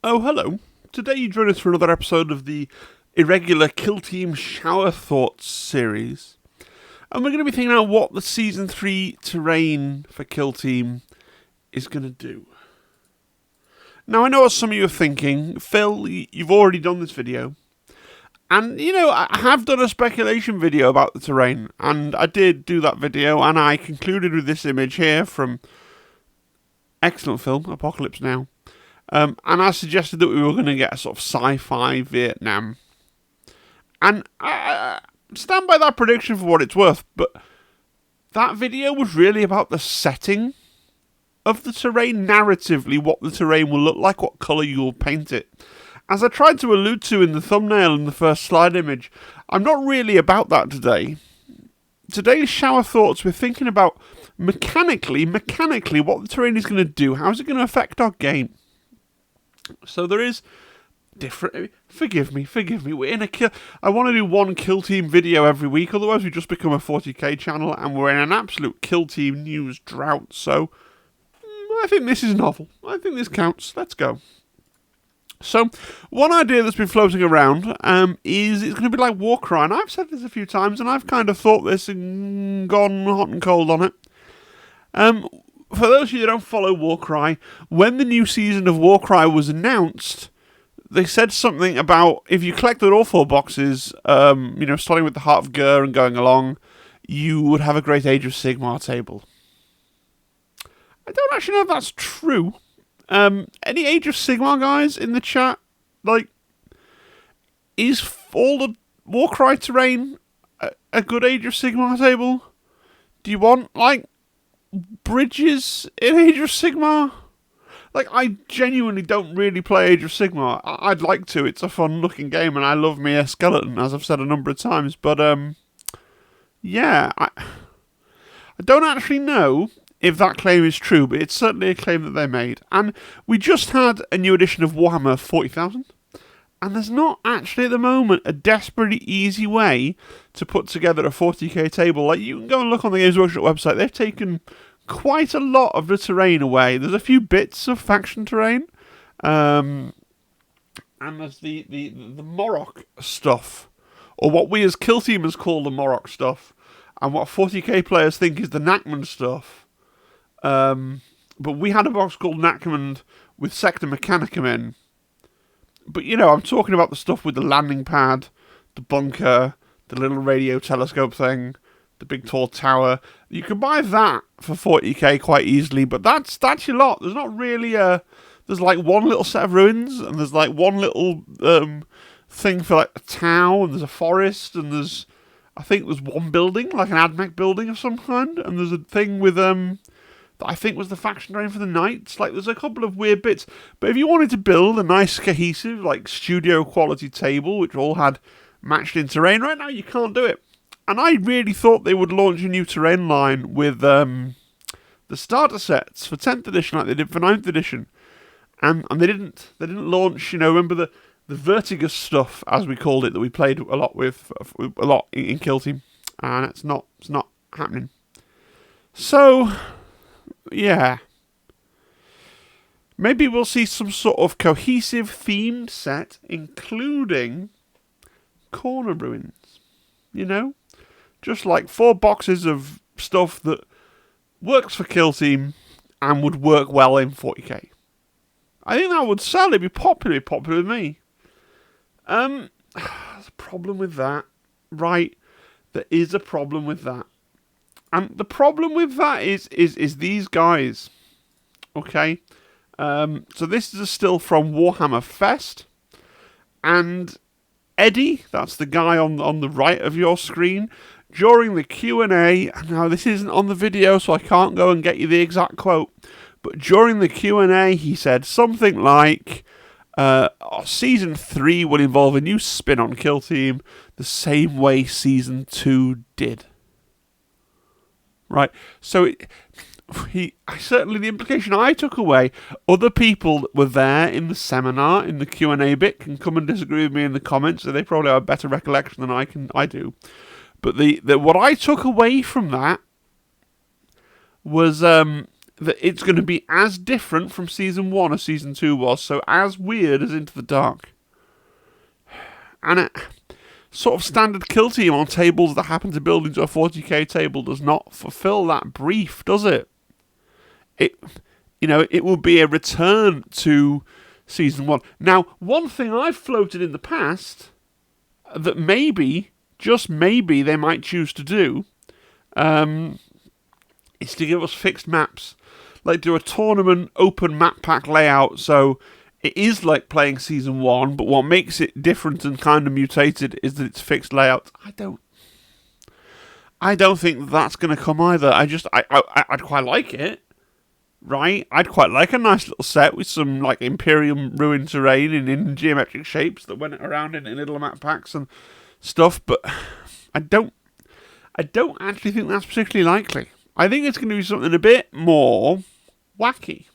Oh, hello. Today you join us for another episode of the irregular Kill Team Shower Thoughts series. And we're going to be thinking about what the Season 3 terrain for Kill Team is going to do. Now, I know what some of you are thinking. Phil, you've already done this video. And, I have done a speculation video about the terrain. And I did do that video, and I concluded with this image here from excellent film, Apocalypse Now. And I suggested that we were going to get a sort of sci-fi Vietnam. And I stand by that prediction for what it's worth, but that video was really about the setting of the terrain, narratively, what the terrain will look like, what colour you will paint it. As I tried to allude to in the thumbnail in the first slide image, I'm not really about that today. Today's shower thoughts, we're thinking about mechanically, what the terrain is going to do. How is it going to affect our game? So there is different. Forgive me. We're in a kill. I want to do one Kill Team video every week, otherwise we just become a 40k channel, and we're in an absolute Kill Team news drought. So I think this is novel. I think this counts. Let's go. So one idea that's been floating around is it's going to be like Warcry, and I've said this a few times, and I've kind of thought this and gone hot and cold on it. For those of you that don't follow Warcry, when the new season of Warcry was announced, they said something about if you collected all 4 boxes, starting with the Heart of Gur and going along, you would have a great Age of Sigmar table. I don't actually know if that's true. Any Age of Sigmar guys in the chat? Is all the Warcry terrain a good Age of Sigmar table? Do you want, bridges in Age of Sigmar? I genuinely don't really play Age of Sigmar. I'd like to. It's a fun looking game, and I love me a skeleton, as I've said a number of times. But I don't actually know if that claim is true, but it's certainly a claim that they made. And we just had a new edition of Warhammer 40,000, and there's not actually at the moment a desperately easy way to put together a 40k table. You can go and look on the Games Workshop website. They've taken quite a lot of the terrain away. There's a few bits of faction terrain, and there's the Morok stuff, or what we as Kill Teamers call the Morok stuff, and what 40k players think is the Nachman stuff. But we had a box called Nachman with Sector Mechanicum in. But, I'm talking about the stuff with the landing pad, the bunker, the little radio telescope thing, the big tall tower. You can buy that for 40k quite easily, but that's your lot. There's not really there's one little set of ruins, and there's one little thing for a town, and there's a forest, and I think there's one building, an AdMech building of some kind, and there's a thing with that I think was the faction terrain for the knights. There's a couple of weird bits. But if you wanted to build a nice, cohesive, studio quality table, which all had matched in terrain, right now you can't do it. And I really thought they would launch a new terrain line with the starter sets for 10th edition like they did for 9th edition. And they didn't. They didn't launch, remember the Vertigus stuff, as we called it, that we played a lot with, in Kill Team. And it's not happening. So, yeah. Maybe we'll see some sort of cohesive themed set, including corner ruins. Just 4 boxes of stuff that works for Kill Team and would work well in 40k. I think that would certainly be popular with me. There's a problem with that. Right, there is a problem with that. And the problem with that is these guys. Okay? So this is a still from Warhammer Fest. And Eddie, that's the guy on the right of your screen, during the Q&A, now this isn't on the video, so I can't go and get you the exact quote, but during the Q&A, he said something like, Season 3 will involve a new spin on Kill Team, the same way Season 2 did. Right, so certainly the implication I took away, other people that were there in the seminar, in the Q&A bit, can come and disagree with me in the comments, so they probably have a better recollection than I do. But what I took away from that was that it's going to be as different from Season 1 as Season 2 was, so as weird as Into the Dark. And a sort of standard kill team on tables that happen to build into a 40k table does not fulfill that brief, does it? It will be a return to Season 1. Now, one thing I've floated in the past that maybe, just maybe, they might choose to do is to give us fixed maps. Like do a tournament open map pack layout, so it is like playing Season 1, but what makes it different and kind of mutated is that it's fixed layout. I don't think that's going to come either. I'd quite like it, right? I'd quite like a nice little set with some like Imperium ruined terrain in geometric shapes that went around in little map packs and stuff, but I don't actually think that's particularly likely. I think it's going to be something a bit more wacky.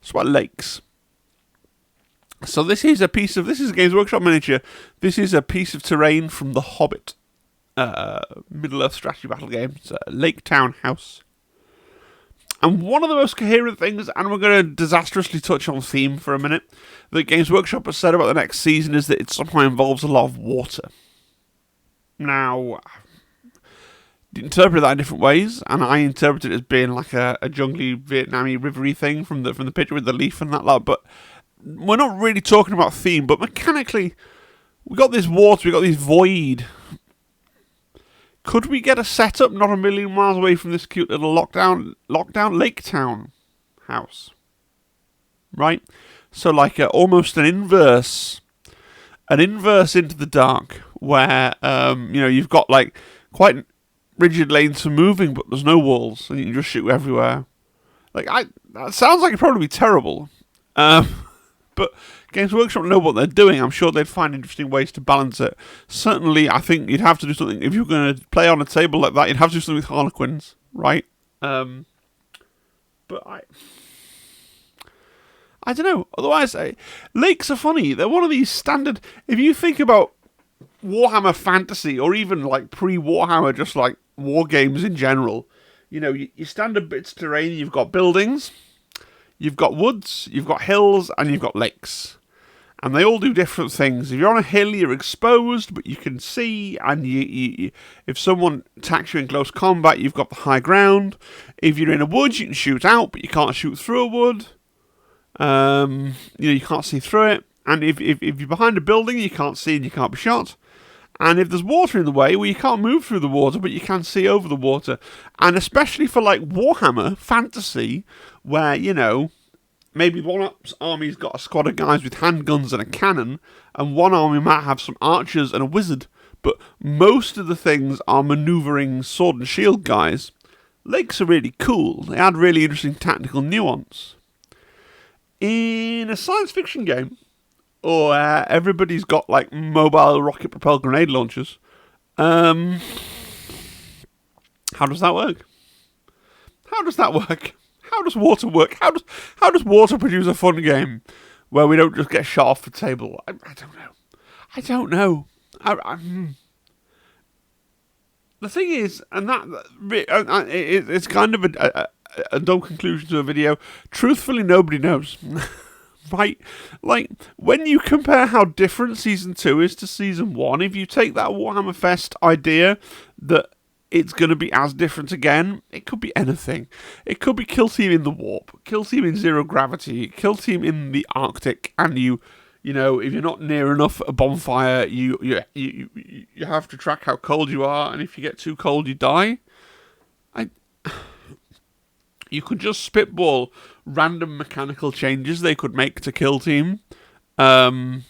It's about lakes. So this is a Games Workshop miniature. This is a piece of terrain from The Hobbit, Middle-earth strategy battle game. It's a Lake Town house. And one of the most coherent things, and we're going to disastrously touch on theme for a minute, that Games Workshop has said about the next season is that it somehow involves a lot of water. Now, interpret that in different ways, and I interpret it as being like a jungly Vietnamese rivery thing from the picture with the leaf and that lot. But we're not really talking about theme. But mechanically, we got this water, we got this void. Could we get a setup not a million miles away from this cute little lockdown Lake Town house? Right, so like almost an inverse Into the Dark, where you've got like quite rigid lanes for moving, but there's no walls, and you can just shoot everywhere. That sounds like it'd probably be terrible. But Games Workshop know what they're doing. I'm sure they'd find interesting ways to balance it. Certainly, I think you'd have to do something, if you're going to play on a table like that, you'd have to do something with Harlequins, right? But I don't know. Otherwise, lakes are funny. They're one of these standard, if you think about Warhammer Fantasy, or even like pre-Warhammer, just like war games in general, your standard bits of terrain, you've got buildings, you've got woods, you've got hills, and you've got lakes. And they all do different things. If you're on a hill, you're exposed, but you can see, and you if someone attacks you in close combat, you've got the high ground. If you're in a wood, you can shoot out, but you can't shoot through a wood. You can't see through it. And if you're behind a building, you can't see and you can't be shot. And if there's water in the way, well, you can't move through the water, but you can see over the water. And especially for like Warhammer Fantasy, where, maybe one army's got a squad of guys with handguns and a cannon, and one army might have some archers and a wizard, but most of the things are manoeuvring sword and shield guys. Lakes are really cool. They add really interesting tactical nuance. In a science fiction game, or everybody's got like mobile rocket-propelled grenade launchers, how does that work? How does water work? How does water produce a fun game where we don't just get shot off the table? I don't know. The thing is, and it's kind of a dumb conclusion to a video. Truthfully, nobody knows. Right? Like, when you compare how different Season 2 is to Season 1, if you take that Warhammer Fest idea that it's going to be as different again, it could be anything. It could be Kill Team in the Warp, Kill Team in Zero Gravity, Kill Team in the Arctic, and if you're not near enough a bonfire, you have to track how cold you are, and if you get too cold, you die. You could just spitball random mechanical changes they could make to Kill Team, and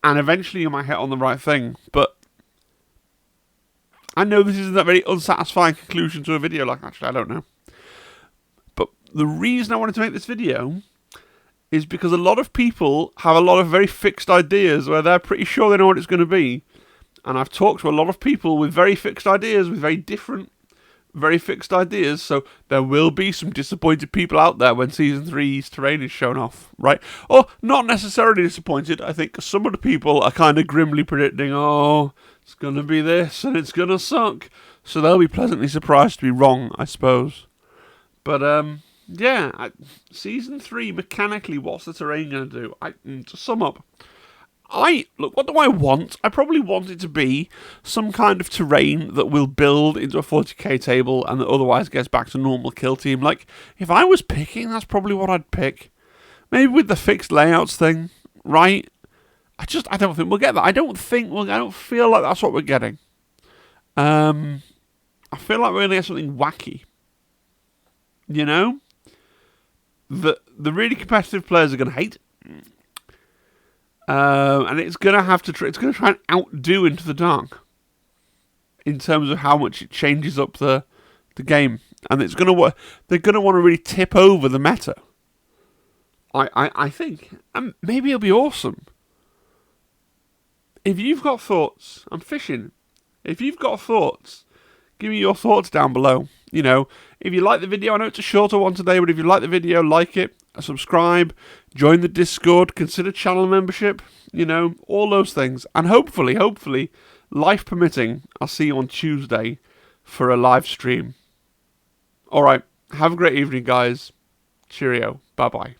eventually you might hit on the right thing. But I know this isn't a very unsatisfying conclusion to a video. Actually, I don't know. But the reason I wanted to make this video is because a lot of people have a lot of very fixed ideas where they're pretty sure they know what it's going to be. And I've talked to a lot of people with very fixed ideas, with very different, very fixed ideas, so there will be some disappointed people out there when Season 3's terrain is shown off, right? Or not necessarily disappointed. I think some of the people are kind of grimly predicting, it's going to be this and it's going to suck. So they'll be pleasantly surprised to be wrong, I suppose. But Season 3, mechanically, what's the terrain going to do? To sum up, look, what do I want? I probably want it to be some kind of terrain that will build into a 40k table and that otherwise gets back to normal kill team. Like, if I was picking, that's probably what I'd pick. Maybe with the fixed layouts thing, right? I don't think we'll get that. I don't feel like that's what we're getting. I feel like we're going to get something wacky. You know? The really competitive players are going to hate. And it's going to have to. It's going to try and outdo Into the Dark in terms of how much it changes up the game, and it's going to. They're going to want to really tip over the meta. I think, and maybe it'll be awesome. If you've got thoughts, I'm fishing. If you've got thoughts, give me your thoughts down below. You know, if you like the video, I know it's a shorter one today, but if you like the video, like it, subscribe, join the Discord, consider channel membership, you know, all those things. And hopefully, life permitting, I'll see you on Tuesday for a live stream. All right, have a great evening, guys. Cheerio. Bye-bye.